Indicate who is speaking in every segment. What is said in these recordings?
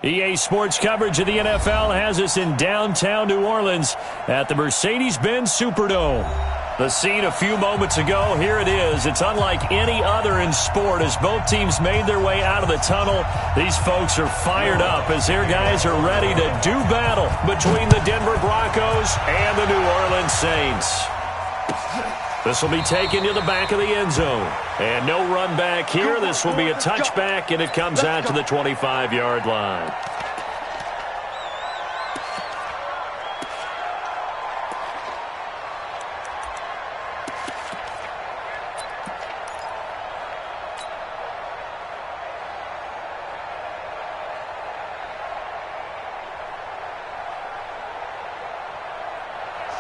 Speaker 1: EA Sports coverage of the NFL has us in downtown New Orleans at the Mercedes-Benz Superdome. The scene a few moments ago, here it is. It's unlike any other in sport as both teams made their way out of the tunnel. These folks are fired up as their guys are ready to do battle between the Denver Broncos and the New Orleans Saints. This will be taken to the back of the end zone. And no run back here. This will be a touchback, and it comes out to the 25-yard line.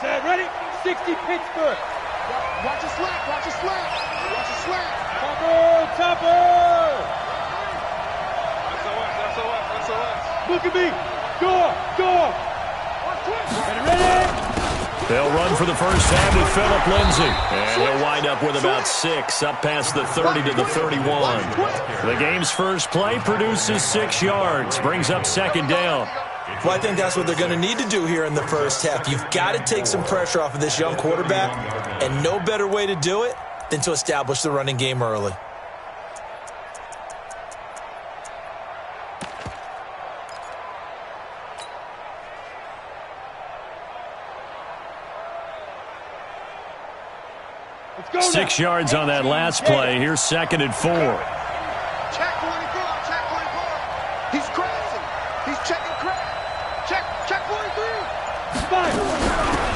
Speaker 2: Set, ready? 60 Pittsburgh.
Speaker 3: Watch a slap, watch a slap, watch a slap.
Speaker 2: Topper!
Speaker 3: SOS.
Speaker 2: Look at me. Go. Ready?
Speaker 1: They'll run for the first time with Phillip Lindsay. And he'll wind up with about 6 up past the 30 to the 31. The game's first play produces 6 yards, brings up second down.
Speaker 4: Well, I think that's what they're going to need to do here in the first half. You've got to take some pressure off of this young quarterback, and no better way to do it than to establish the running game early.
Speaker 2: Let's go
Speaker 1: 6 yards on that last play. Here's 2nd and 4.
Speaker 3: Check 24. He's crashing. He's checking crash. Check 43.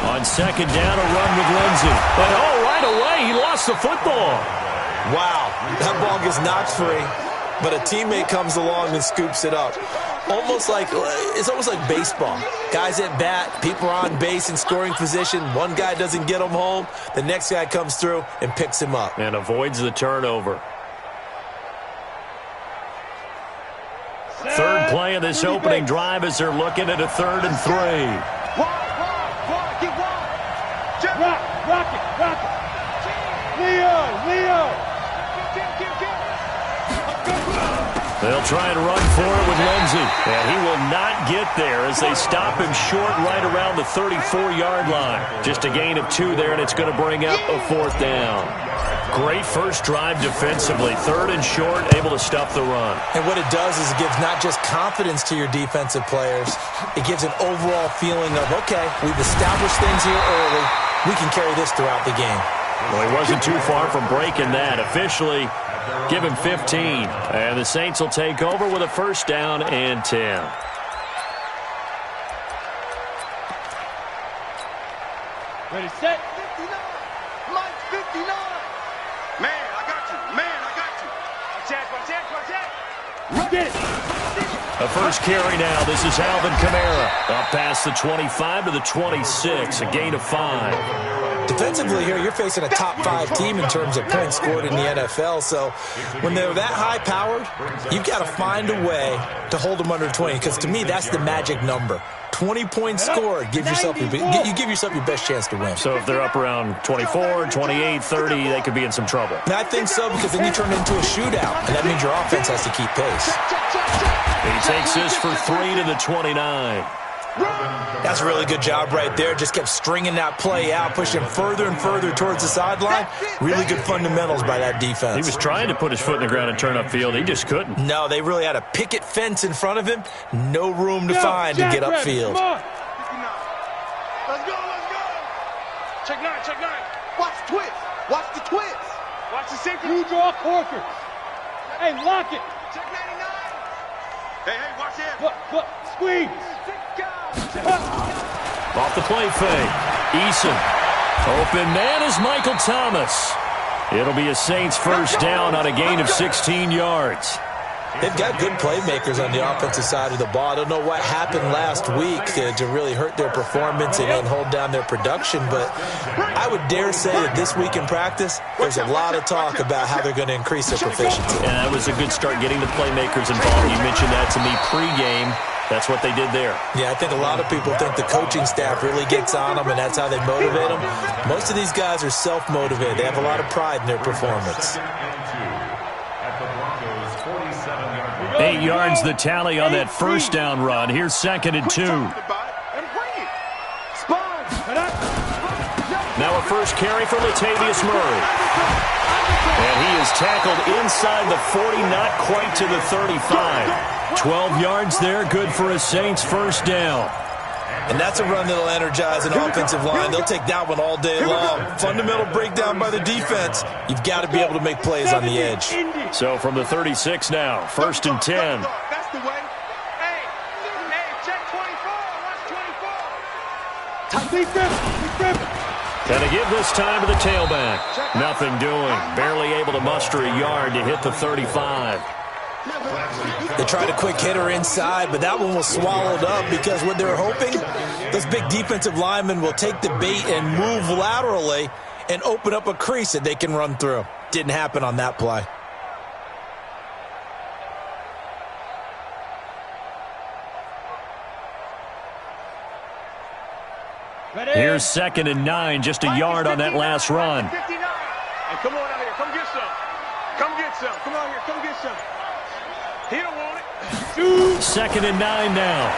Speaker 1: On 2nd down, a run with Lindsay. But right away, he lost the football.
Speaker 4: Wow, that ball gets knocked free, but a teammate comes along and scoops it up. It's almost like baseball. Guys at bat, people are on base in scoring position. One guy doesn't get him home. The next guy comes through and picks him up.
Speaker 1: And avoids the turnover. Third play of this opening drive as they're looking at a 3rd and 3.
Speaker 3: Wide, get wide.
Speaker 2: Rock it. Leo.
Speaker 1: They'll try and run for it with Lindsay. And he will not get there as they stop him short right around the 34-yard line. Just a gain of 2 there, and it's going to bring up a 4th down. Great first drive defensively. 3rd and short, able to stop the run.
Speaker 4: And what it does is it gives not just confidence to your defensive players, it gives an overall feeling of, okay, we've established things here early. We can carry this throughout the game.
Speaker 1: Well, he wasn't too far from breaking that. Officially, give him 15. And the Saints will take over with a 1st down and 10.
Speaker 2: Ready, set.
Speaker 3: 59. Mike, 59. Man, I got you. Watch
Speaker 2: Get it.
Speaker 1: A first carry now. This is Alvin Kamara. Up past the 25 to the 26. A gain of 5.
Speaker 4: Defensively here, you're facing a top 5 team in terms of points scored in the NFL. So when they're that high-powered, you've got to find a way to hold them under 20. Because to me, that's the magic number. 20 points scored. You give yourself your best chance to win.
Speaker 1: So if they're up around 24, 28, 30, they could be in some trouble.
Speaker 4: And I think so, because then you turn it into a shootout, and that means your offense has to keep pace.
Speaker 1: He takes this for 3 to the 29.
Speaker 4: That's a really good job right there. Just kept stringing that play out, pushing further and further towards the sideline. Really good fundamentals by that defense.
Speaker 1: He was trying to put his foot in the ground and turn upfield. He just couldn't.
Speaker 4: No, they really had a picket fence in front of him. No room to find to get upfield.
Speaker 2: Come on.
Speaker 3: Let's go. Check 9. Watch the twist. Watch the safety.
Speaker 2: You draw quarters. Hey, lock it.
Speaker 3: Check 99. Hey, watch him.
Speaker 2: Look, squeeze.
Speaker 1: Off the play fake. Eason. Open man is Michael Thomas. It'll be a Saints 1st down on a gain of 16 yards.
Speaker 4: They've got good playmakers on the offensive side of the ball. I don't know what happened last week to really hurt their performance and hold down their production, but I would dare say that this week in practice, there's a lot of talk about how they're going to increase their proficiency.
Speaker 1: And that was a good start getting the playmakers involved. You mentioned that to me pregame. That's what they did there.
Speaker 4: Yeah, I think a lot of people think the coaching staff really gets on them, and that's how they motivate them. Most of these guys are self-motivated. They have a lot of pride in their performance.
Speaker 1: 8 yards the tally on that first down run. Here's 2nd and 2. Now a first carry for Latavius Murray. And he is tackled inside the 40, not quite to the 35. 12 yards there, good for a Saints first down.
Speaker 4: And that's a run that'll energize an offensive line. They'll take that one all day long. Fundamental breakdown by the defense. You've got to be able to make plays on the edge.
Speaker 1: So from the 36 now, 1st and 10.
Speaker 3: That's the way. Hey, check 24. Watch 24.
Speaker 1: Gonna give this time to the tailback. Nothing doing. Barely able to muster a yard to hit the 35.
Speaker 4: They tried a quick hitter inside, but that one was swallowed up because what they're hoping, those big defensive linemen will take the bait and move laterally and open up a crease that they can run through. Didn't happen on that play.
Speaker 1: Here's 2nd and 9, just a yard on that last run.
Speaker 3: Hey, come on out here. Come get some. Come get some. Come out here. Come get some. He don't want it.
Speaker 1: 2nd and 9 now.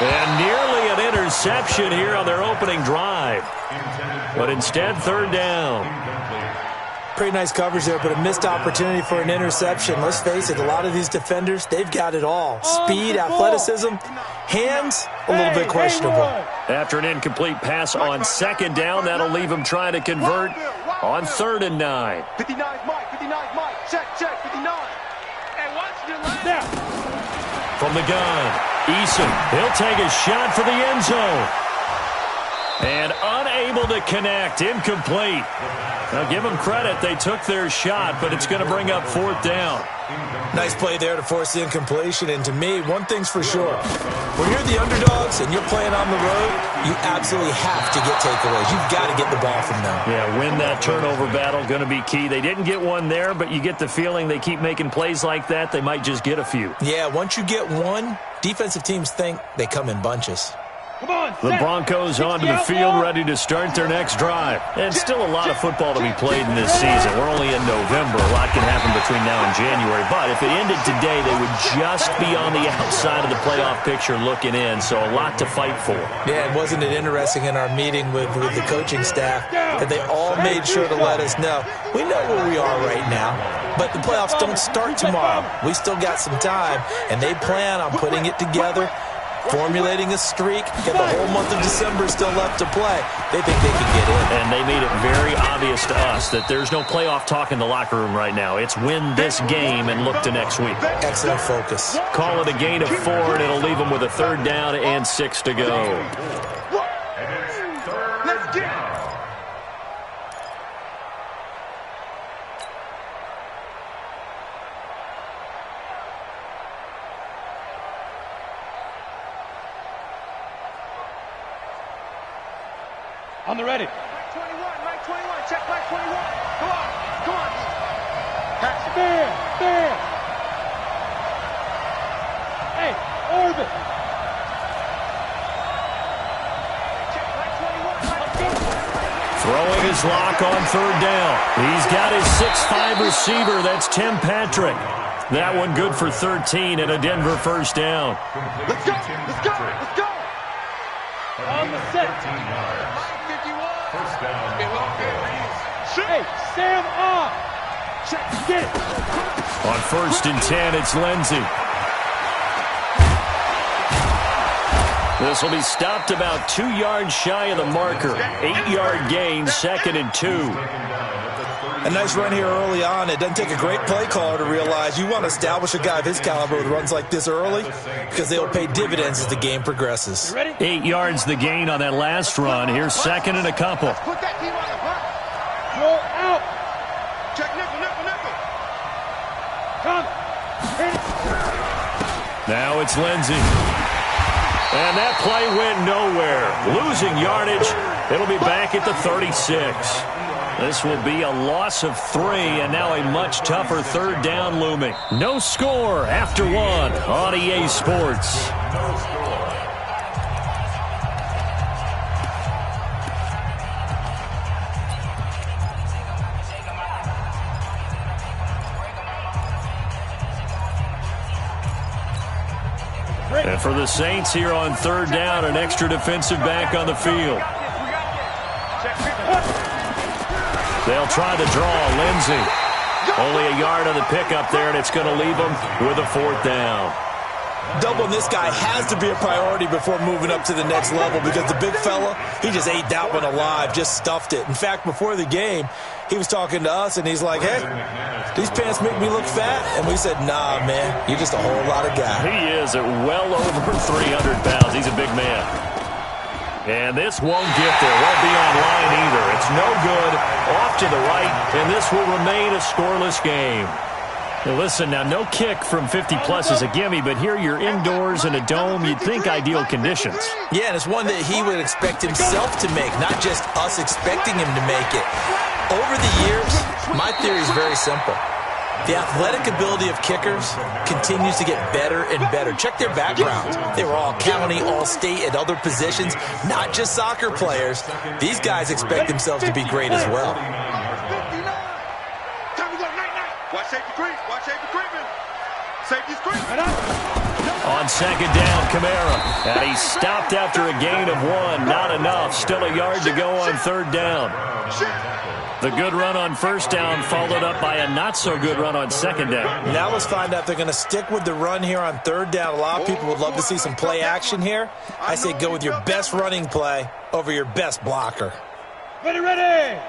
Speaker 1: And nearly an interception here on their opening drive. But instead, 3rd down.
Speaker 4: Pretty nice coverage there, but a missed opportunity for an interception. Let's face it, a lot of these defenders, they've got it all. Speed, athleticism, hands, a little bit questionable.
Speaker 1: After an incomplete pass on 2nd down, that'll leave him trying to convert on 3rd and 9.
Speaker 3: 59's Mike. 59's Mike. Check. 59. Hey, watch the line.
Speaker 1: From the gun, Eason, he'll take a shot for the end zone. And unable to connect, incomplete. Now give them credit, they took their shot, but it's going to bring up 4th down.
Speaker 4: Nice play there to force the incompletion, and to me, one thing's for sure. When you're the underdogs and you're playing on the road, you absolutely have to get takeaways. You've got to get the ball from them.
Speaker 1: Yeah, win that turnover battle, going to be key. They didn't get one there, but you get the feeling they keep making plays like that, they might just get a few.
Speaker 4: Yeah, once you get one, defensive teams think they come in bunches.
Speaker 1: The Broncos onto the field, ready to start their next drive. And still a lot of football to be played in this season. We're only in November. A lot can happen between now and January. But if it ended today, they would just be on the outside of the playoff picture looking in. So a lot to fight for.
Speaker 4: Yeah, and wasn't it interesting in our meeting with the coaching staff that they all made sure to let us know, we know where we are right now, but the playoffs don't start tomorrow. We still got some time, and they plan on putting it together, formulating a streak, get the whole month of December still left to play. They think they can get in.
Speaker 1: And they made it very obvious to us that there's no playoff talk in the locker room right now. It's win this game and look to next week.
Speaker 4: Excellent focus.
Speaker 1: Call it a gain of 4, and it'll leave them with a 3rd down and 6 to go.
Speaker 3: Let's get it.
Speaker 2: On the ready.
Speaker 3: Mike 21, check Mike 21. Come on.
Speaker 2: Stand. Hey, orbit.
Speaker 3: Check Mike 21.
Speaker 1: Throwing his lock on 3rd down. He's got his 6'5 receiver. That's Tim Patrick. That one good for 13 and a Denver first down.
Speaker 3: Let's go.
Speaker 2: On the set.
Speaker 3: First down.
Speaker 2: Hey, Sam off. Check. Get it.
Speaker 1: On 1st and 10, it's Lindsey. This will be stopped about 2 yards shy of the marker. 8-yard gain, 2nd and 2.
Speaker 4: A nice run here early on. It doesn't take a great play caller to realize you want to establish a guy of his caliber with runs like this early because they will pay dividends as the game progresses.
Speaker 1: 8 yards the gain on that last run. Here's 2nd and a couple.
Speaker 3: Put that team on the block.
Speaker 2: Roll out.
Speaker 3: Check nickel.
Speaker 2: Come. Hit it.
Speaker 1: Now it's Lindsey. And that play went nowhere. Losing yardage. It'll be back at the 36. This will be a loss of 3, and now a much tougher 3rd down looming. No score after 1 on EA Sports. And for the Saints here on third down, an extra defensive back on the field. They'll try to draw. Lindsey. Only a yard on the pickup there, and it's going to leave them with a fourth down.
Speaker 4: Doubling this guy has to be a priority before moving up to the next level because the big fella, he just ate that one alive, just stuffed it. In fact, before the game, he was talking to us, and he's like, hey, these pants make me look fat? And we said, nah, man, you're just a whole lot of guy.
Speaker 1: He is at well over 300 pounds. He's a big man. And this won't get there. Won't be on line either. It's no good. Off to the right, and this will remain a scoreless game. Now listen, now no kick from 50-plus is a gimme, but here you're indoors in a dome. You'd think ideal conditions.
Speaker 4: Yeah, and it's one that he would expect himself to make, not just us expecting him to make it. Over the years, my theory is very simple. The athletic ability of kickers continues to get better and better. Check their backgrounds. They were all county, all state, at other positions, not just soccer players. These guys expect themselves to be great as well.
Speaker 3: Watch safety creep. Watch safety creeping. Safety's creeping.
Speaker 1: On second down, Kamara. And he stopped after a gain of 1. Not enough. Still a yard to go on third down. The good run on first down followed up by a not-so-good run on second down.
Speaker 4: Now let's find out if they're going to stick with the run here on third down. A lot of people would love to see some play action here. I say go with your best running play over your best blocker.
Speaker 2: Ready.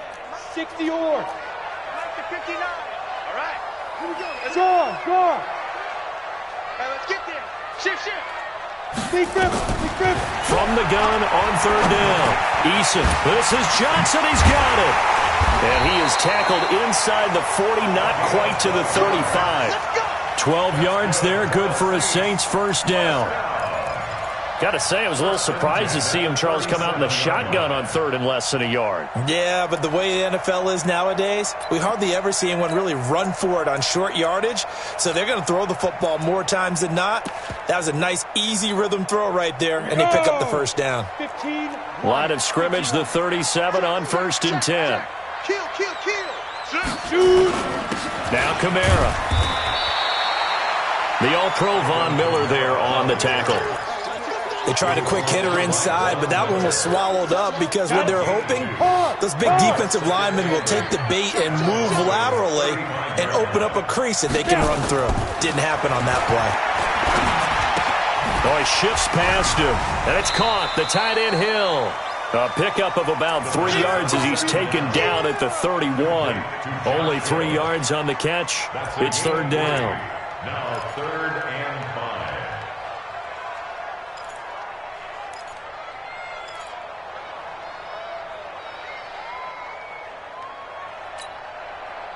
Speaker 2: 60 yards.
Speaker 3: 59. All right. Here we go.
Speaker 2: Let's go.
Speaker 3: All right, let's get there. Shift.
Speaker 2: Big grip.
Speaker 1: From the gun on third down. Eason. This is Johnson. He's got it. And he is tackled inside the 40, not quite to the 35. 12 yards there, good for a Saints first down. Got to say, I was a little surprised to see him, Charles, come out in the shotgun on third and less than a yard.
Speaker 4: Yeah, but the way the NFL is nowadays, we hardly ever see anyone really run for it on short yardage. So they're going to throw the football more times than not. That was a nice, easy rhythm throw right there, and they pick up the first down.
Speaker 2: 15.
Speaker 1: Line of scrimmage, the 37 on first and 10.
Speaker 3: Kill.
Speaker 2: Shoot.
Speaker 1: Now Kamara. The All-Pro Von Miller there on the tackle.
Speaker 4: They tried a quick hitter inside, but that one was swallowed up because what they're hoping, those big defensive linemen will take the bait and move laterally and open up a crease that they can run through. Didn't happen on that play.
Speaker 1: Oh, he shifts past him, and it's caught. The tight end Hill. A pickup of about 3 yards as he's taken down at the 31. Only 3 yards on the catch. It's third down.
Speaker 5: Now third and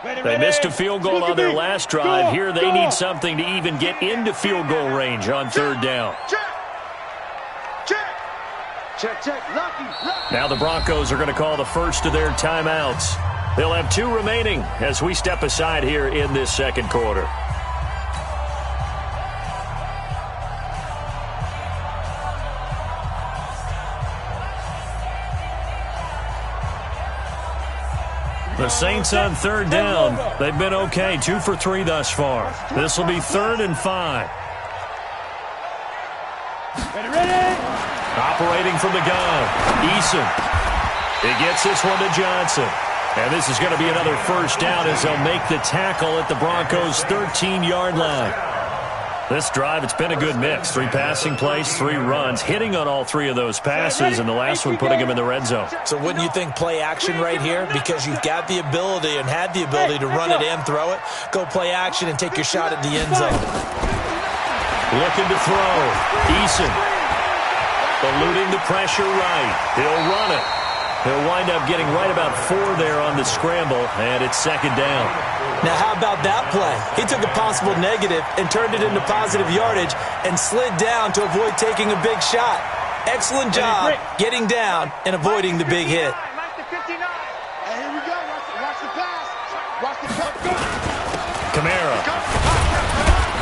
Speaker 5: 5.
Speaker 1: They missed a field goal on their last drive. Here they need something to even get into field goal range on third down.
Speaker 3: Check. Lucky.
Speaker 1: Now the Broncos are going to call the first of their timeouts. They'll have 2 remaining as we step aside here in this second quarter. The Saints on third down. They've been okay, 2 for 3 thus far. This will be 3rd and 5.
Speaker 2: Ready.
Speaker 1: Operating from the gun, Eason. He gets this one to Johnson. And this is going to be another first down as they'll make the tackle at the Broncos' 13-yard line. This drive, it's been a good mix. 3 passing plays, 3 runs, hitting on all 3 of those passes, and the last one putting him in the red zone.
Speaker 4: So wouldn't you think play action right here? Because you've got the ability and had the ability to run it and throw it. Go play action and take your shot at the end zone.
Speaker 1: Looking to throw. Eason. Eluding the pressure right. He'll run it. He'll wind up getting right about 4 there on the scramble, and it's second down.
Speaker 4: Now, how about that play? He took a possible negative and turned it into positive yardage and slid down to avoid taking a big shot. Excellent job getting down and avoiding the big hit.
Speaker 3: Hey, here we go. Watch the pass. Watch the pass.
Speaker 1: Kamara.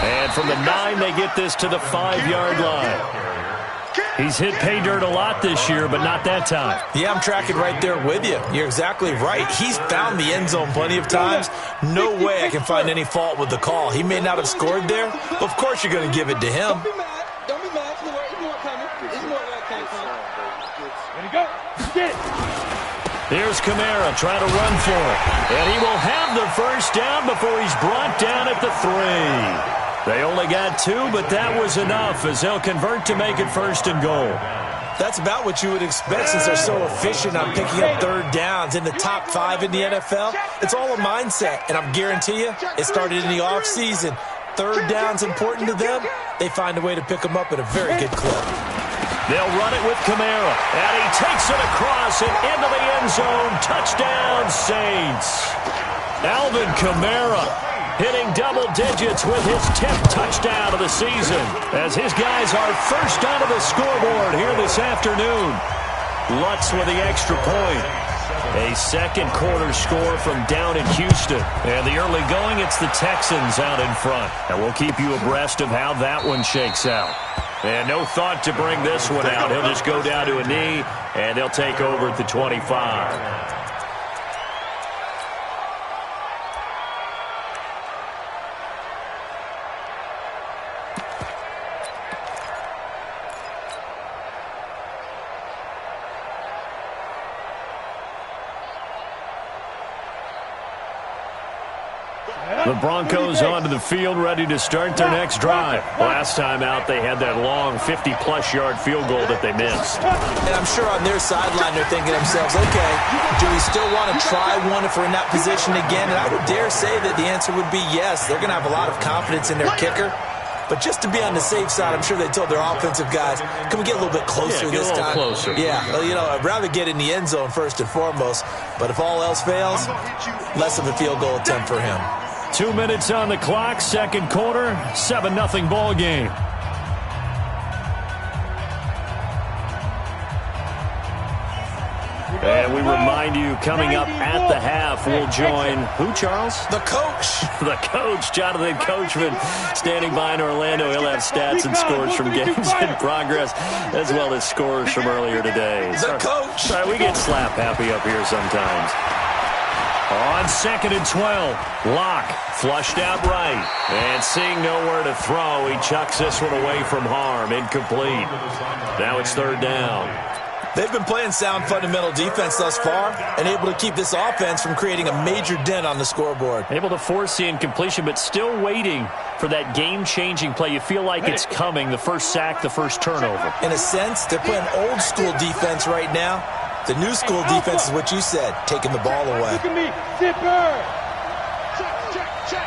Speaker 1: And from the 9, they get this to the 5-yard line. He's hit pay dirt a lot this year, but not that time.
Speaker 4: Yeah, I'm tracking right there with you. You're exactly right. He's found the end zone plenty of times. No way I can find any fault with the call. He may not have scored there, but of course you're going to give it to him.
Speaker 3: Don't be mad.
Speaker 1: Kamara trying to run for it. And he will have the first down before he's brought down at the 3. They only got 2, but that was enough as they'll convert to make it 1st and goal.
Speaker 4: That's about what you would expect since they're so efficient on picking up third downs in the top 5 in the NFL. It's all a mindset, and I guarantee you it started in the offseason. Third down's important to them. They find a way to pick them up at a very good clip.
Speaker 1: They'll run it with Kamara, and he takes it across and into the end zone. Touchdown, Saints. Alvin Kamara hitting double digits with his 10th touchdown of the season as his guys are first onto the scoreboard here this afternoon. Lutz with the extra point. A second quarter score from down in Houston. And the early going, it's the Texans out in front. And we'll keep you abreast of how that one shakes out. And no thought to bring this one out. He'll just go down to a knee, and they'll take over at the 25. The Broncos onto the field, ready to start their next drive. Last time out, they had that long 50-plus yard field goal that they missed.
Speaker 4: And I'm sure on their sideline, they're thinking to themselves, okay, do we still want to try one if we're in that position again? And I would dare say that the answer would be yes. They're going to have a lot of confidence in their kicker. But just to be on the safe side, I'm sure they told their offensive guys, can we get a little bit closer this time?
Speaker 1: Closer.
Speaker 4: Yeah, well, you know, I'd rather get in the end zone first and foremost. But if all else fails, less of a field goal attempt for him.
Speaker 1: 2 minutes on the clock, second quarter, 7-0 ball game. And we remind you, coming up at the half, we'll join who, Charles?
Speaker 4: The coach.
Speaker 1: The coach, Jonathan Coachman, standing by in Orlando. He'll have stats and scores from games in progress, as well as scores from earlier today.
Speaker 4: The coach.
Speaker 1: Sorry, we get slap happy up here sometimes. On 2nd and 12, Locke flushed out right. And seeing nowhere to throw, he chucks this one away from harm. Incomplete. Now it's 3rd down.
Speaker 4: They've been playing sound fundamental defense thus far and able to keep this offense from creating a major dent on the scoreboard.
Speaker 1: Able to force the incompletion, but still waiting for that game-changing play. You feel like it's coming, the first sack, the first turnover.
Speaker 4: In a sense, they're playing old-school defense right now. The new school defense is what you said, taking the ball away.
Speaker 2: Look at me, zipper.
Speaker 3: Check.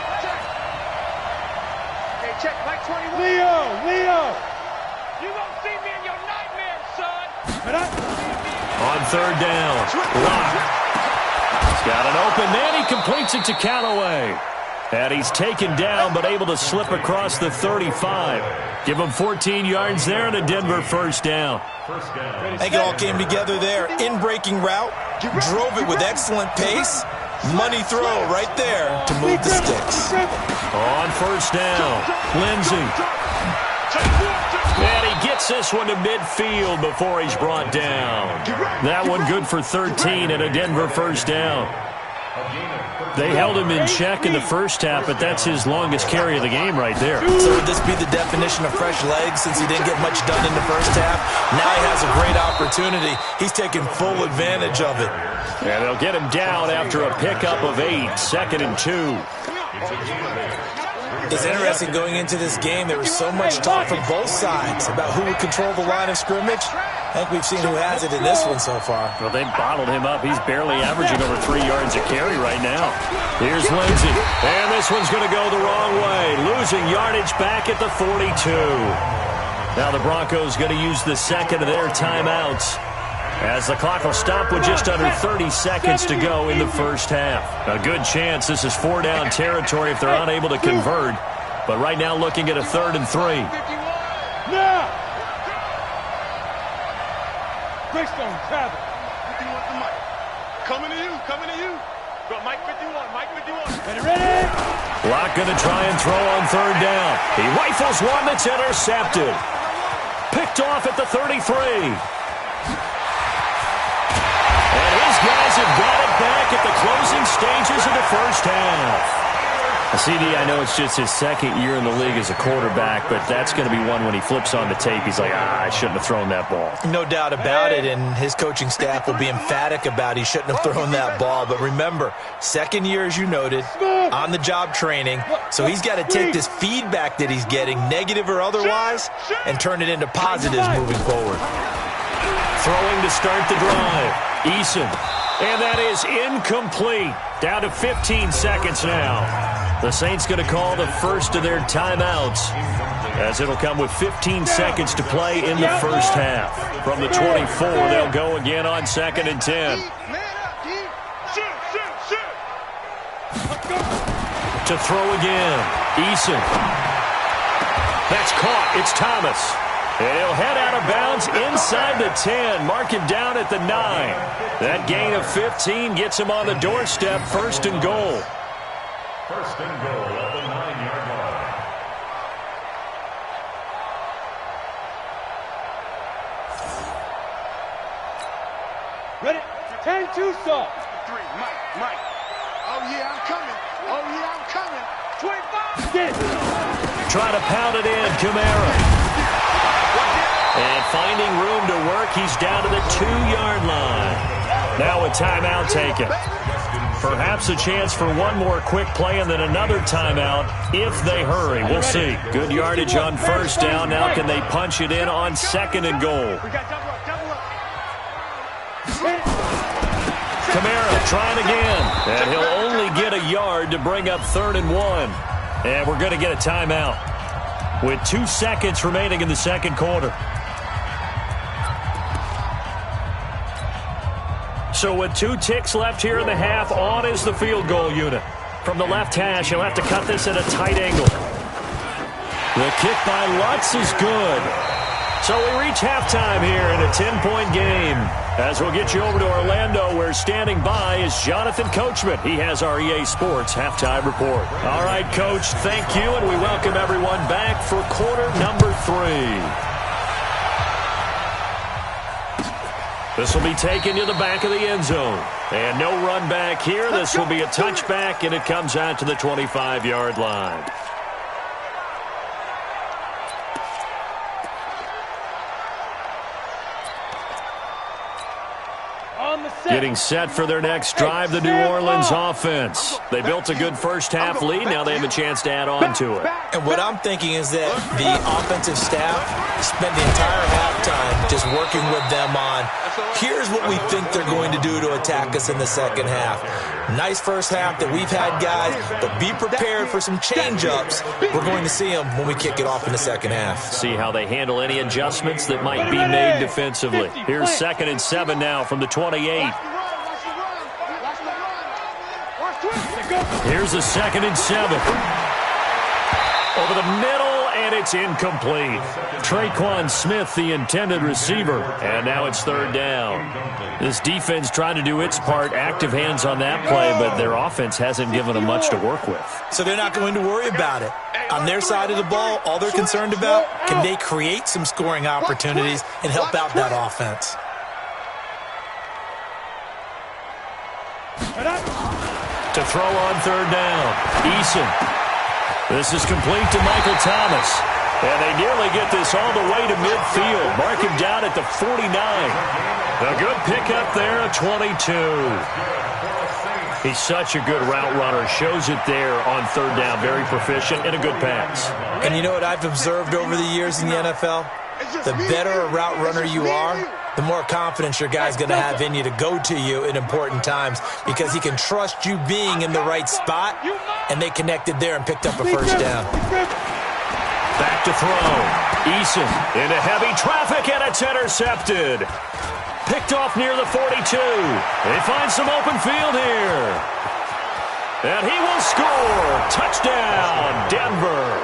Speaker 3: Hey, check, Mike 21.
Speaker 2: Leo.
Speaker 3: You won't see me in your nightmares, son.
Speaker 1: On 3rd down, Locke. He's got an open man. He completes it to Callaway. And he's taken down, but able to slip across the 35. Give him 14 yards there and a Denver first down.
Speaker 4: I think it all came together there. In-breaking route, drove it with excellent pace. Money throw right there to move the sticks.
Speaker 1: On 1st down, Lindsey. And he gets this one to midfield before he's brought down. That one good for 13 and a Denver first down. They held him in check in the first half, but that's his longest carry of the game right there.
Speaker 4: So would this be the definition of fresh legs since he didn't get much done in the first half? Now he has a great opportunity. He's taking full advantage of it.
Speaker 1: And they'll get him down after a pickup of 8, 2nd and 2.
Speaker 4: It's interesting going into this game. There was so much talk from both sides about who would control the line of scrimmage. I think we've seen who has it in this one so far.
Speaker 1: Well, they bottled him up. He's barely averaging over 3 yards a carry right now. Here's Lindsey. And this one's going to go the wrong way. Losing yardage back at the 42. Now the Broncos going to use the second of their timeouts, as the clock will stop with just under 30 seconds to go in the first half. A good chance this is 4-down territory if they're unable to convert. But right now looking at a 3rd and 3.
Speaker 2: Now. Greystone, travel.
Speaker 3: 51 to Mike. Coming to you. Go, Mike 51.
Speaker 2: Ready?
Speaker 1: Locke going to try and throw on 3rd down. He rifles one that's intercepted. Picked off at the 33. And his guys have got it back at the closing stages of the first half. CD, I know it's just his second year in the league as a quarterback, but that's going to be one when he flips on the tape. He's like, I shouldn't have thrown that ball.
Speaker 4: No doubt about it, and his coaching staff will be emphatic about he shouldn't have thrown that ball. But remember, second year, as you noted, on-the-job training, so he's got to take this feedback that he's getting, negative or otherwise, and turn it into positives moving forward.
Speaker 1: Throwing to start the drive. Eason. And that is incomplete. Down to 15 seconds now. The Saints going to call the first of their timeouts, as it'll come with 15 seconds to play in the first half. From the 24, they'll go again on 2nd and 10. To throw again. Eason. That's caught. It's Thomas. And he'll head out of bounds inside the 10. Mark him down at the 9. That gain of 15 gets him on the doorstep. 1st and goal.
Speaker 5: 1st and goal at the 9-yard line.
Speaker 2: Ready? 10-2, sir.
Speaker 3: 3, Mike. Oh, yeah, I'm coming. Oh, yeah, I'm coming. 25.
Speaker 2: Get it.
Speaker 1: Try to pound it in. Kamara. And finding room to work, he's down to the 2-yard line. Now a timeout taken. Perhaps a chance for one more quick play and then another timeout if they hurry. We'll see. Good yardage on 1st down. Now can they punch it in on 2nd and goal? Kamara trying again. And he'll only get a yard to bring up 3rd and 1. And we're going to get a timeout with 2 seconds remaining in the second quarter. So with 2 ticks left here in the half, on is the field goal unit. From the left hash, he'll have to cut this at a tight angle. The kick by Lutz is good. So we reach halftime here in a 10-point game. As we'll get you over to Orlando, where standing by is Jonathan Coachman. He has our EA Sports halftime report. All right, Coach, thank you, and we welcome everyone back for quarter number 3. This will be taken to the back of the end zone. And no run back here. This will be a touchback, and it comes out to the 25-yard line. Getting set for their next drive, the New Orleans offense. They built a good first half lead. Now they have a chance to add on to it.
Speaker 4: And what I'm thinking is that the offensive staff spent the entire halftime just working with them on, here's what we think they're going to do to attack us in the second half. Nice first half that we've had, guys, but be prepared for some change-ups. We're going to see them when we kick it off in the second half.
Speaker 1: See how they handle any adjustments that might be made defensively. Here's 2nd and 7 now from the 28. Here's a 2nd and 7. Over the middle, and it's incomplete. Traquan Smith, the intended receiver, and now it's 3rd down. This defense trying to do its part, active hands on that play, but their offense hasn't given them much to work with.
Speaker 4: So they're not going to worry about it. On their side of the ball, all they're concerned about, can they create some scoring opportunities and help out that offense?
Speaker 1: To throw on 3rd down, Eason. This is complete to Michael Thomas. And they nearly get this all the way to midfield. Mark him down at the 49. A good pickup there, a 22. He's such a good route runner. Shows it there on 3rd down. Very proficient and a good pass.
Speaker 4: And you know what I've observed over the years in the NFL? The better a route runner you are, the more confidence your guy's going to have in you to go to you in important times, because he can trust you being in the right spot, and they connected there and picked up a first down.
Speaker 1: Back to throw. Eason into heavy traffic, and it's intercepted. Picked off near the 42. They find some open field here. And he will score. Touchdown, Denver.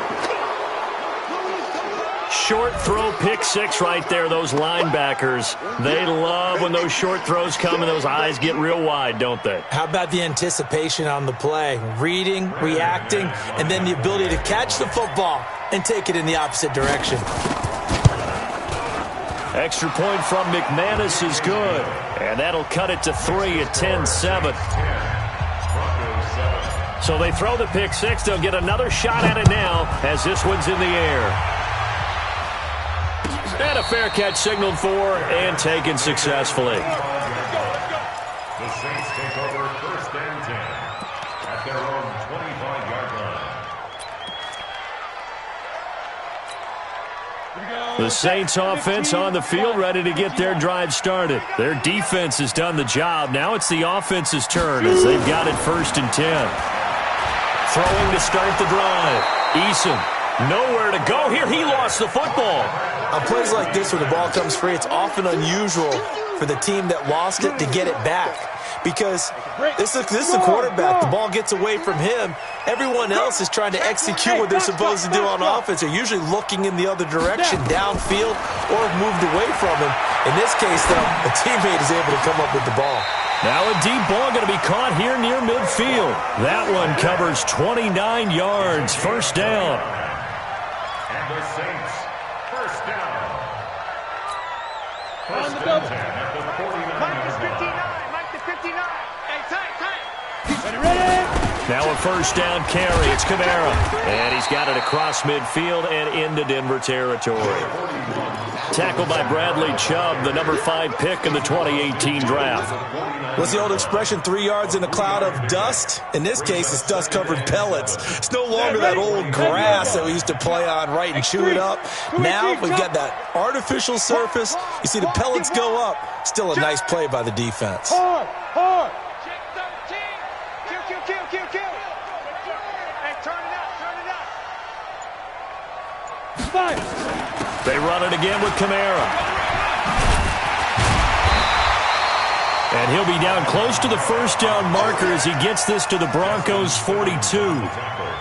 Speaker 1: Short throw, pick 6 right there. Those linebackers, they love when those short throws come and those eyes get real wide, don't they?
Speaker 4: How about the anticipation on the play? Reading, reacting, and then the ability to catch the football and take it in the opposite direction.
Speaker 1: Extra point from McManus is good. And that'll cut it to 3 at 10-7. So they throw the pick six. They'll get another shot at it now as this one's in the air. And a fair catch signaled for and taken successfully.
Speaker 5: The Saints take over 1st and 10 at their own 25-yard line.
Speaker 1: The Saints offense on the field, ready to get their drive started. Their defense has done the job. Now it's the offense's turn as they've got it 1st and 10. Throwing to start the drive. Eason, nowhere to go here. He lost the football.
Speaker 4: On plays like this where the ball comes free, it's often unusual for the team that lost it to get it back. Because this is the quarterback. The ball gets away from him. Everyone else is trying to execute what they're supposed to do on offense. They're usually looking in the other direction, downfield, or have moved away from him. In this case, though, a teammate is able to come up with the ball.
Speaker 1: Now a deep ball going to be caught here near midfield. That one covers 29 yards. 1st down.
Speaker 5: And the Saints, 1st down.
Speaker 2: On the
Speaker 5: 1st
Speaker 2: double.
Speaker 5: and 10 at the 49-yard line.
Speaker 3: Mike to 59. Hey, tight.
Speaker 2: Ready?
Speaker 1: Now a 1st down carry. It's Kamara. And he's got it across midfield and into Denver territory. Tackled by Bradley Chubb, the number 5 pick in the 2018 draft.
Speaker 4: What's the old expression, 3 yards in a cloud of dust? In this case, it's dust-covered pellets. It's no longer that old grass that we used to play on, right, and chew it up. Now we've got that artificial surface. You see the pellets go up. Still a nice play by the defense.
Speaker 2: Hard.
Speaker 3: Check 13. Kill. Hey, turn it up.
Speaker 2: Fire.
Speaker 1: They run it again with Kamara. And he'll be down close to the 1st down marker as he gets this to the Broncos' 42.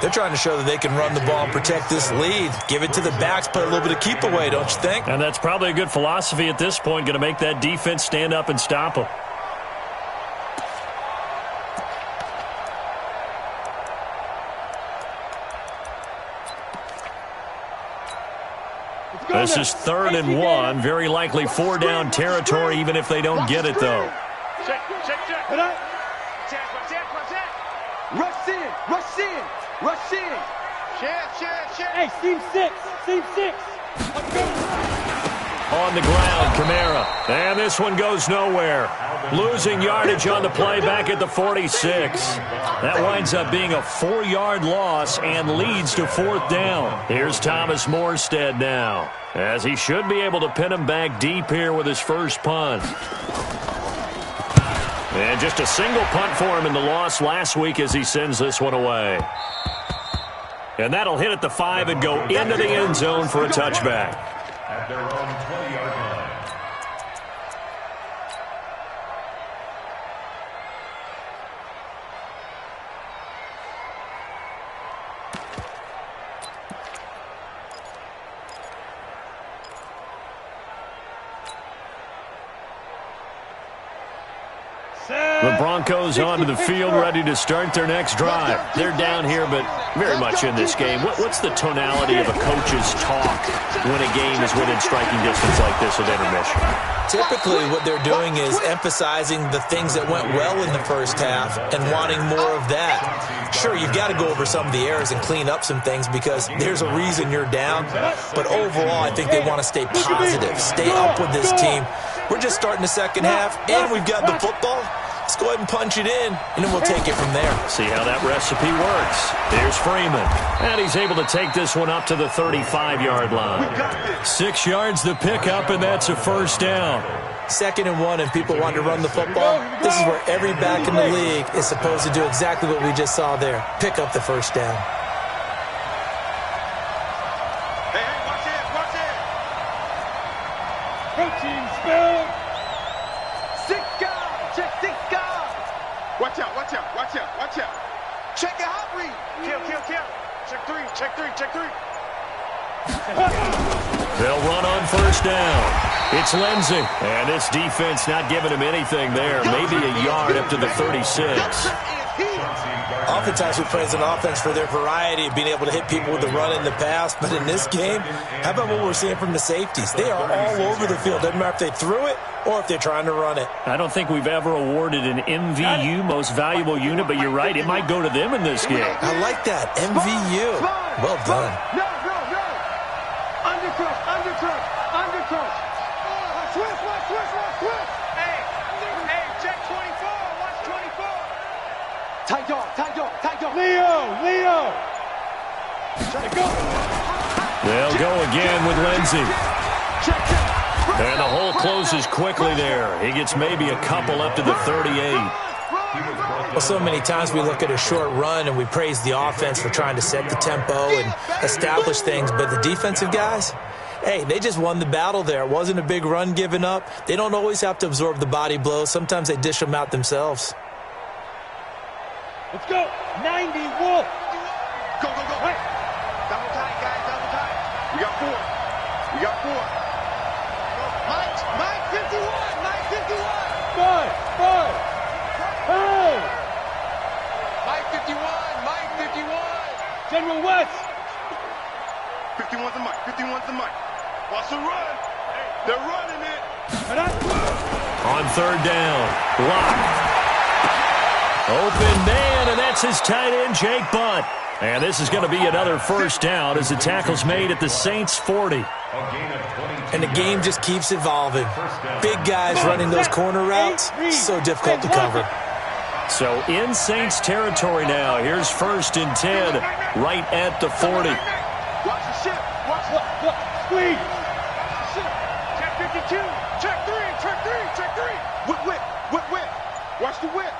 Speaker 4: They're trying to show that they can run the ball and protect this lead. Give it to the backs, play a little bit of keep away, don't you think?
Speaker 1: And that's probably a good philosophy at this point, going to make that defense stand up and stop them. This is 3rd and 1. Very likely 4 down territory, even if they don't get it, though.
Speaker 3: Check.
Speaker 2: Put up.
Speaker 3: Check.
Speaker 2: Rush in.
Speaker 3: Check.
Speaker 2: Hey, seam 6.
Speaker 1: On the ground, Kamara. And this one goes nowhere. Losing yardage on the play back at the 46. That winds up being a 4-yard loss and leads to 4th down. Here's Thomas Morstead now, as he should be able to pin him back deep here with his first punt. And just a single punt for him in the loss last week as he sends this one away. And that'll hit at the 5 and go into the end zone for a touchback.
Speaker 5: At their own 20-yard line.
Speaker 1: The Broncos onto the field, ready to start their next drive. They're down here, but very much in this game. What's the tonality of a coach's talk when a game is within striking distance like this at intermission?
Speaker 4: Typically, what they're doing is emphasizing the things that went well in the first half and wanting more of that. Sure, you've got to go over some of the errors and clean up some things because there's a reason you're down. But overall, I think they want to stay positive, stay up with this team. We're just starting the second half, and we've got the football. Let's go ahead and punch it in, and then we'll take it from there.
Speaker 1: See how that recipe works. Here's Freeman. And he's able to take this one up to the 35-yard line. 6 yards the pickup, and that's a 1st down.
Speaker 4: 2nd and 1, and people want to run the football. This is where every back in the league is supposed to do exactly what we just saw there. Pick up the 1st down.
Speaker 3: Hey, watch it.
Speaker 2: Protein spill.
Speaker 3: 6 guys. Check 6 guys. Watch out. Check it hot read. Kill. Check 3.
Speaker 1: They'll run on 1st down. It's Lindsey. And this defense not giving him anything there. Maybe a yard up to the 36.
Speaker 4: Oftentimes we praise an offense for their variety of being able to hit people with the run in the pass. But in this game, how about what we're seeing from the safeties? They are all over the field. Doesn't matter if they threw it or if they're trying to run it.
Speaker 1: I don't think we've ever awarded an MVU, most valuable unit, but you're right, it might go to them in this game.
Speaker 4: I like that, MVU. Well done.
Speaker 2: No. Undercrush. Switch.
Speaker 3: Hey, check 24. Watch 24.
Speaker 2: Tight dog. Leo. Let go.
Speaker 1: They'll go again with Lindsey.
Speaker 2: Check.
Speaker 1: And the hole closes quickly there. He gets maybe a couple up to the 38.
Speaker 4: Well, so many times we look at a short run and we praise the offense for trying to set the tempo and establish things, but the defensive guys, hey, they just won the battle there. It wasn't a big run given up. They don't always have to absorb the body blows. Sometimes they dish them out themselves.
Speaker 2: Let's go. 90 Wolf.
Speaker 3: Go.
Speaker 2: Hey.
Speaker 3: Double tight, guys. Double tight. We got four. Mike 51.
Speaker 2: Five. Hey.
Speaker 3: Mike 51.
Speaker 2: General West.
Speaker 3: 51's the Mike. Watch the run. They're running it.
Speaker 1: On third down, Locke. Open man, and that's his tight end, Jake Bunt. And this is going to be another first down as the tackle's made at the Saints' 40.
Speaker 4: And the game just keeps evolving. Big guys running those corner routes, so difficult to cover.
Speaker 1: So in Saints territory now. Here's 1st and 10, right at the 40.
Speaker 3: Watch the ship.
Speaker 2: Squeeze.
Speaker 3: Check 52. Check 3. Whip. Watch the whip.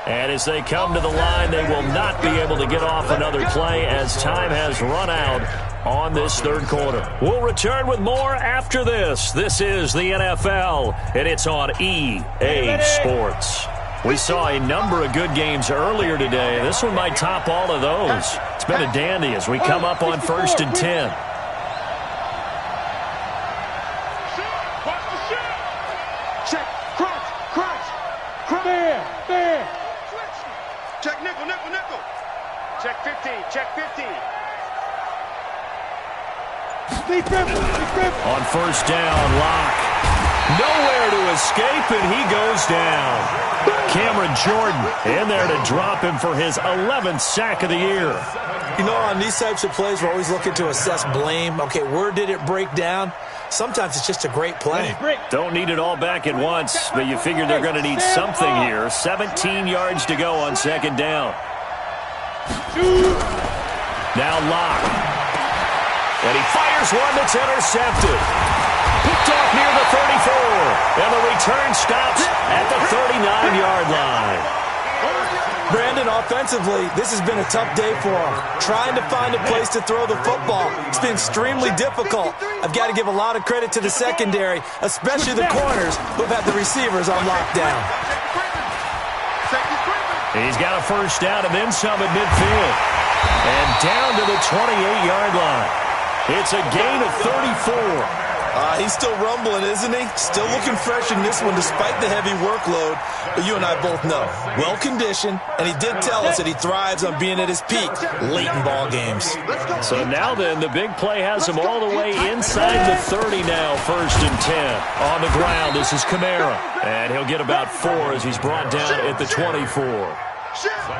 Speaker 1: And as they come to the line, they will not be able to get off another play as time has run out on this third quarter. We'll return with more after this. This is the NFL, and it's on EA Sports. We saw a number of good games earlier today. This one might top all of those. It's been a dandy as we come up on 1st and 10.
Speaker 3: Watch the ship.
Speaker 2: Check. Crunch. Fair.
Speaker 3: Check nickel. Check 15.
Speaker 2: Deep grip.
Speaker 1: On 1st down, Locke. Nowhere to escape, and he goes down. Cameron Jordan in there to drop him for his 11th sack of the year.
Speaker 4: You know, on these types of plays, we're always looking to assess blame. Okay, where did it break down? Sometimes it's just a great play.
Speaker 1: Don't need it all back at once, but you figure they're going to need something here. 17 yards to go on 2nd down. Now Locke. And he fires one that's intercepted. Picked off near the 34. And the return stops at the 39-yard line.
Speaker 4: Brandon, offensively, this has been a tough day for him. Trying to find a place to throw the football. It's been extremely difficult. I've got to give a lot of credit to the secondary, especially the corners who've had the receivers on lockdown.
Speaker 1: He's got a first down and then some at midfield. And down to the 28-yard line. It's a gain of 34.
Speaker 4: He's still rumbling, isn't he? Still looking fresh in this one despite the heavy workload. But you and I both know, well-conditioned, and he did tell us that he thrives on being at his peak late in ball games.
Speaker 1: So now then, the big play has him all the way inside the 30 now, 1st and 10. On the ground, this is Kamara. And he'll get about 4 as he's brought down at the 24.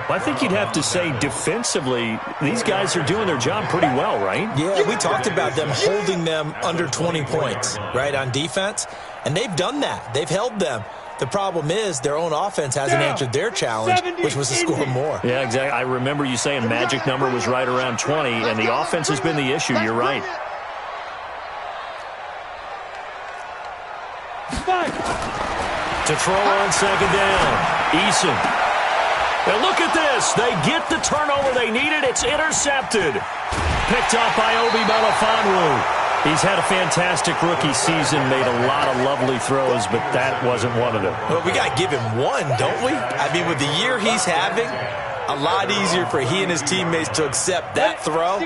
Speaker 1: Well, I think you'd have to say defensively, these guys are doing their job pretty well, right?
Speaker 4: Yeah, we talked about them holding them under 20 points, right, on defense. And they've done that. They've held them. The problem is their own offense hasn't answered their challenge, which was to score more.
Speaker 1: Yeah, exactly. I remember you saying magic number was right around 20, and the offense has been the issue. You're right. To throw on 2nd down, Eason. Now look at this. They get the turnover they needed. It's intercepted. Picked up by Obi Melifonwu. He's had a fantastic rookie season, made a lot of lovely throws, but that wasn't one of them.
Speaker 4: Well, we got to give him one, don't we? I mean, with the year he's having, a lot easier for he and his teammates to accept that throw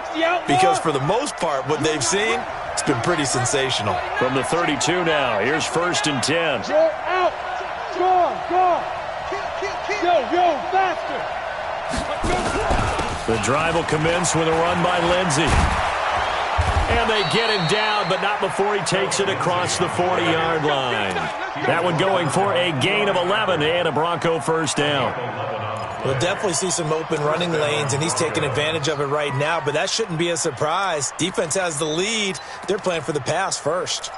Speaker 4: because for the most part, what they've seen, it's been pretty sensational.
Speaker 1: From the 32 now, here's 1st and 10.
Speaker 2: Joe out. Go. Yo, faster.
Speaker 1: The drive will commence with a run by Lindsey. And they get him down, but not before he takes it across the 40-yard line. That one going for a gain of 11 and a Bronco first down.
Speaker 4: We'll definitely see some open running lanes, and he's taking advantage of it right now, but that shouldn't be a surprise. Defense has the lead. They're playing for the pass first.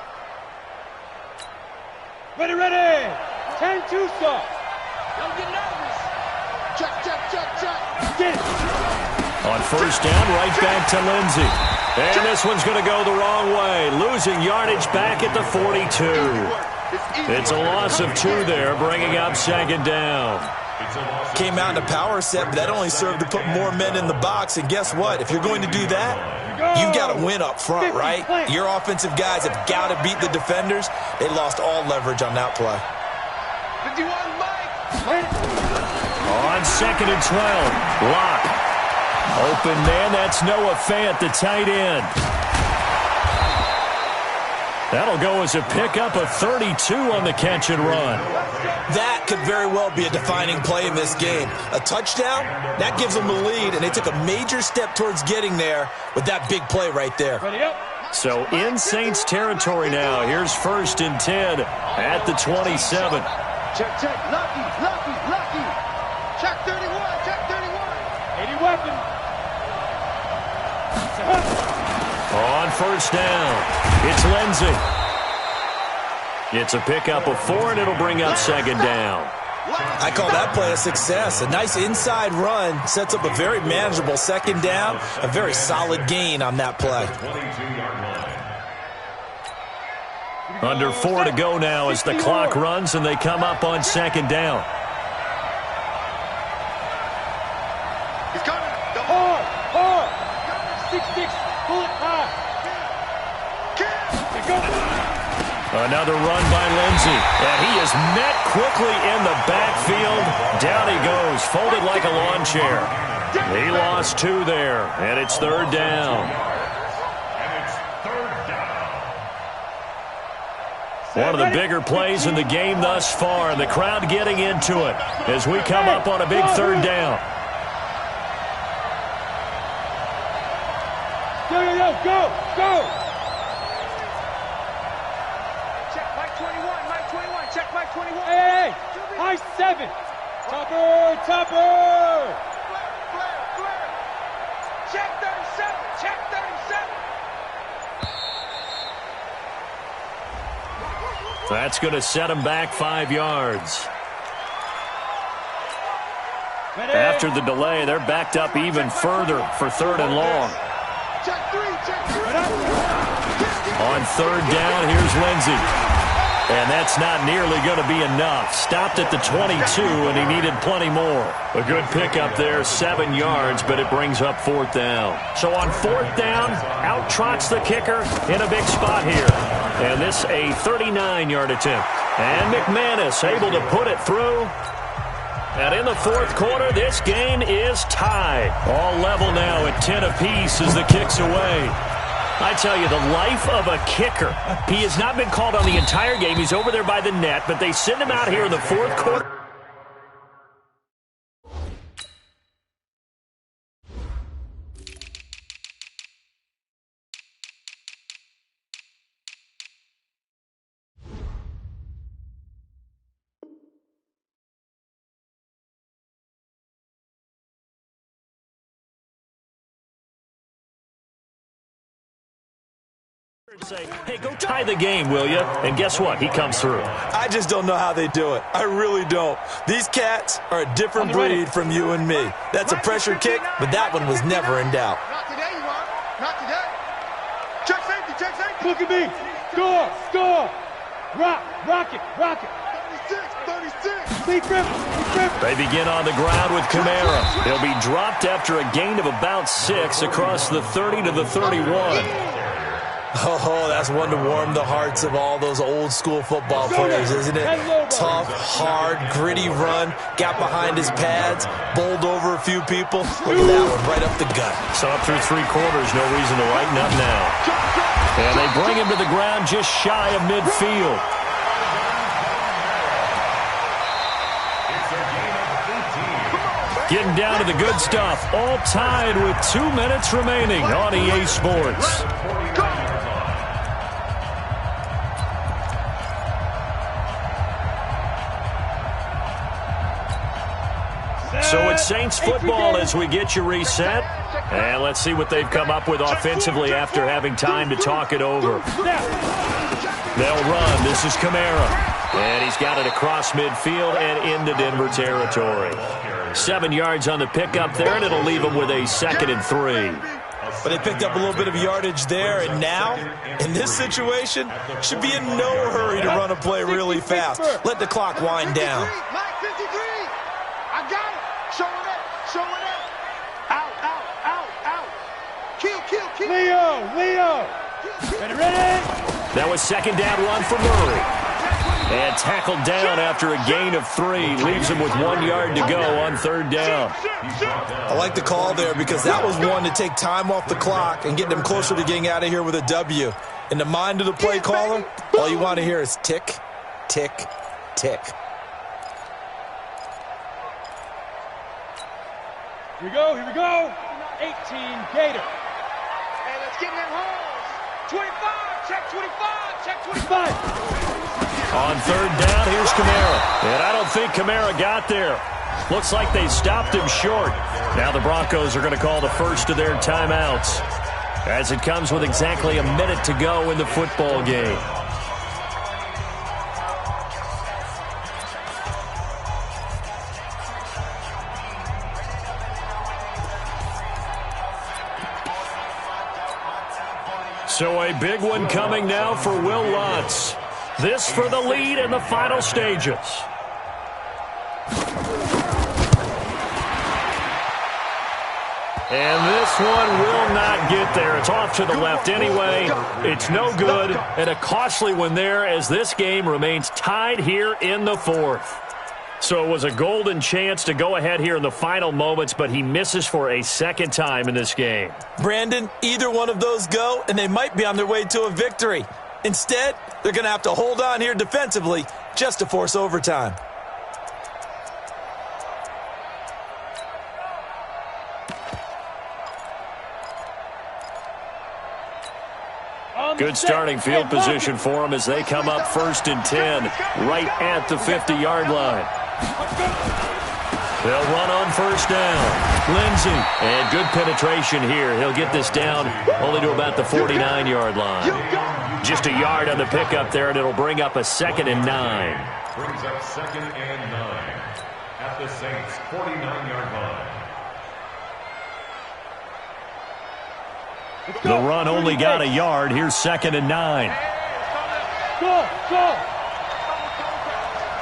Speaker 2: Ready, ready. 10-2, sir.
Speaker 3: Don't get nervous. Check.
Speaker 2: Get it.
Speaker 1: On first down, right back to Lindsey. And this one's going to go the wrong way. Losing yardage back at the 42. It's a loss of 2 there, bringing up second down.
Speaker 4: Came out in a power set, but that only served to put more men in the box. And guess what? If you're going to do that, you've got to win up front, right? Your offensive guys have got to beat the defenders. They lost all leverage on that play.
Speaker 3: 51, Mike.
Speaker 1: On second and 12, Locke. Open man, that's Noah Fant, the tight end. That'll go as a pickup of 32 on the catch and run.
Speaker 4: That could very well be a defining play in this game. A touchdown, that gives them the lead, and they took a major step towards getting there with that big play right there.
Speaker 2: Ready up.
Speaker 1: So in Saints territory now. Here's first and 10 at the 27.
Speaker 3: Check. Lucky. Check 31.
Speaker 2: 80 weapon.
Speaker 1: On first down, it's Lindsey. It's a pickup of 4, and it'll bring up second down.
Speaker 4: I call that play a success. A nice inside run sets up a very manageable second down, a very solid gain on that play.
Speaker 1: Under 4 to go now as the clock runs, and they come up on second down.
Speaker 3: He's coming.
Speaker 2: Hard. 6-6. Pull it high. Go.
Speaker 1: Another run by Lindsey, and he is met quickly in the backfield. Down he goes, folded like a lawn chair. He lost 2 there, and it's third down. One of the bigger plays in the game thus far, and the crowd getting into it as we come up on a big third down.
Speaker 2: Go.
Speaker 3: Check Mike 21.
Speaker 2: Hey. High 7. Topper.
Speaker 3: Flare. Check 37.
Speaker 1: That's going to set him back 5 yards.
Speaker 2: Ready.
Speaker 1: After the delay, they're backed up even further for third and long.
Speaker 3: Check 3.
Speaker 1: On third down, here's Lindsey. And that's not nearly going to be enough. Stopped at the 22, and he needed plenty more. A good pickup there, 7 yards, but it brings up fourth down. So on fourth down, out trots the kicker in a big spot here. And this a 39-yard attempt. And McManus able to put it through. And in the fourth quarter, this game is tied. All level now at 10 apiece as the kick's away. I tell you, the life of a kicker. He has not been called on the entire game. He's over there by the net, but they send him out here in the fourth quarter. And say, hey, go tie the game, will you? And guess what? He comes through.
Speaker 4: I just don't know how they do it. I really don't. These cats are a different breed from you and me. That's a pressure kick, but that one was never in doubt.
Speaker 3: Not today, you are. Not today. Check safety.
Speaker 2: Look at me. Score. Rock it. 36. Sleep rip.
Speaker 1: They begin on the ground with Kamara. He'll be dropped after a gain of about 6 across the 30 to the 31.
Speaker 4: Oh, that's one to warm the hearts of all those old school football players, isn't it? Tough, hard, gritty run, got behind his pads, bowled over a few people. Look at that one, right up the gut.
Speaker 1: So up through 3 quarters, no reason to lighten up now. And they bring him to the ground just shy of midfield. Getting down to the good stuff, all tied with 2 minutes remaining on EA Sports.
Speaker 3: Go!
Speaker 1: So it's Saints football as we get you reset. And let's see what they've come up with offensively after having time to talk it over. They'll run. This is Kamara. And he's got it across midfield and into Denver territory. 7 yards on the pickup there, and it'll leave him with a 2nd and 3.
Speaker 4: But they picked up a little bit of yardage there, and now, in this situation, should be in no hurry to run a play really fast. Let the clock wind down.
Speaker 3: Mike 53. I got it. Show it up. Show it up. Out, out, out, out. Kill, kill, kill.
Speaker 2: Leo. Ready?
Speaker 1: That was 2nd down run for Murray. And tackled down after a gain of 3. Leaves him with 1 yard to go on 3rd down.
Speaker 4: I like the call there because that was one to take time off the clock and get them closer to getting out of here with a W. In the mind of the play caller, all you want to hear is tick, tick, tick.
Speaker 2: Here we go. 18 Gator.
Speaker 3: Hey, let's get in that holes. 25. Check 25. Check 25.
Speaker 1: On 3rd down, here's Kamara. And I don't think Kamara got there. Looks like they stopped him short. Now the Broncos are going to call the first of their timeouts as it comes with exactly a minute to go in the football game. So a big one coming now for Will Lutz. This for the lead in the final stages. And this one will not get there. It's off to the left anyway. It's no good. And a costly one there as this game remains tied here in the 4th. So it was a golden chance to go ahead here in the final moments, but he misses for a 2nd time in this game.
Speaker 4: Brandon, either one of those go, and they might be on their way to a victory. Instead, they're going to have to hold on here defensively just to force overtime.
Speaker 1: Good starting field position for them as they come up 1st and 10 right at the 50-yard line. They'll run on 1st down. Lindsey, and good penetration here. He'll get this down only to about the 49-yard line. Just a yard on the pickup there, and it'll bring up a 2nd and 9.
Speaker 5: Brings up 2nd and 9 at the Saints' 49-yard line.
Speaker 1: The run only got a yard. Here's 2nd and 9.
Speaker 2: Go.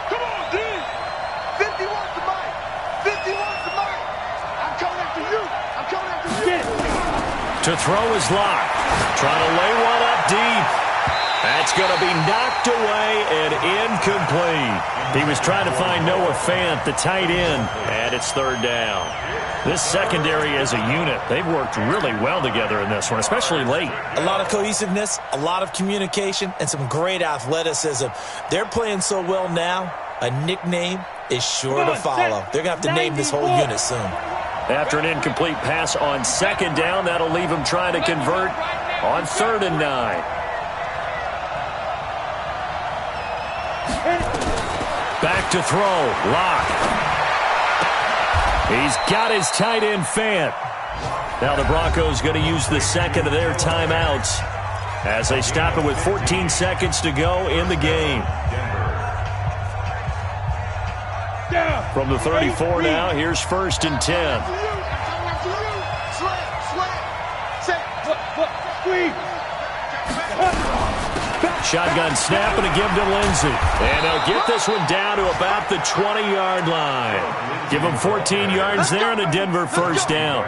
Speaker 3: Come on, D. 50 wants the mic. 50 wants the mic. I'm coming after you.
Speaker 1: To throw is locked. Trying to lay one up deep. That's going to be knocked away and incomplete. He was trying to find Noah Fant, the tight end, and it's 3rd down. This secondary as a unit, they've worked really well together in this one, especially late.
Speaker 4: A lot of cohesiveness, a lot of communication, and some great athleticism. They're playing so well now, a nickname is sure to follow. They're going to have to name this whole unit soon.
Speaker 1: After an incomplete pass on 2nd down, that'll leave him trying to convert on 3rd and 9. Back to throw. Lock. He's got his tight end Fant. Now the Broncos going to use the 2nd of their timeouts as they stop it with 14 seconds to go in the game. From the 34 now, here's 1st and 10. Shotgun snap and a give to Lindsey. And they'll get this one down to about the 20-yard line. Give them 14 yards there and a Denver 1st down.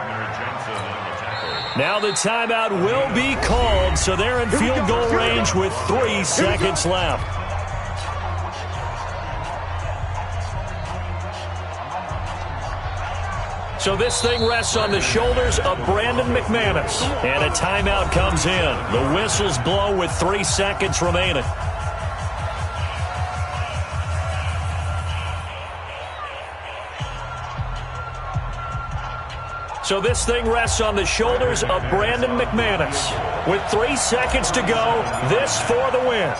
Speaker 1: Now the timeout will be called, so they're in field goal range with 3 seconds left. So this thing rests on the shoulders of Brandon McManus. And a timeout comes in. The whistles blow with 3 seconds remaining. So this thing rests on the shoulders of Brandon McManus. With 3 seconds to go, this for the win.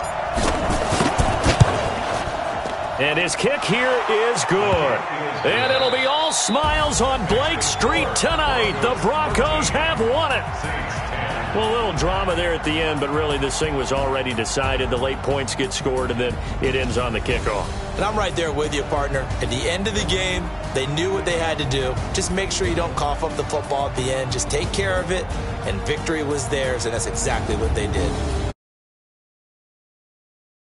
Speaker 1: And his kick here is good. And it'll be all smiles on Blake Street tonight. The Broncos have won it. Well, a little drama there at the end, but really this thing was already decided. The late points get scored, and then it ends on the kickoff.
Speaker 4: And I'm right there with you, partner. At the end of the game, they knew what they had to do. Just make sure you don't cough up the football at the end. Just take care of it, and victory was theirs, and that's exactly what they did.